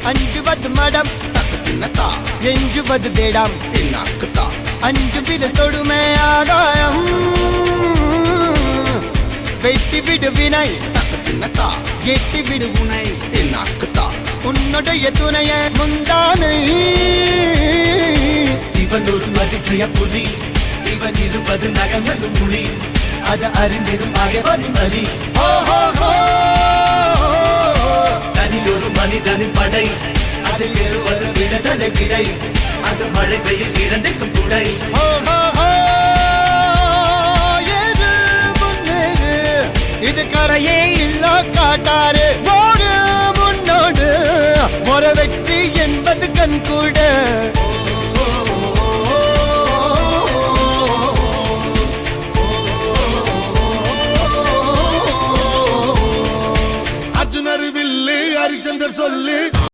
அஞ்சுவது மடம் எஞ்சுவது தேடாம் அஞ்சு வித தொடுமை ஆகாயம் வெட்டி விடு வினை எட்டி விடு உனை உன்னுடைய துணைய முந்தானை இவன் ஒரு அதிசய புலி இவன் இருபது நகங்களும் புலி அது அறிந்திடும் அகவனின் வலி தனில் ஒரு மனிதனின் படை அதில் எழுவது விடுதலை விடை அது மழை பெய்யும் இரண்டுக்கும் துடை இது கரையே இல்ல காட்டாரு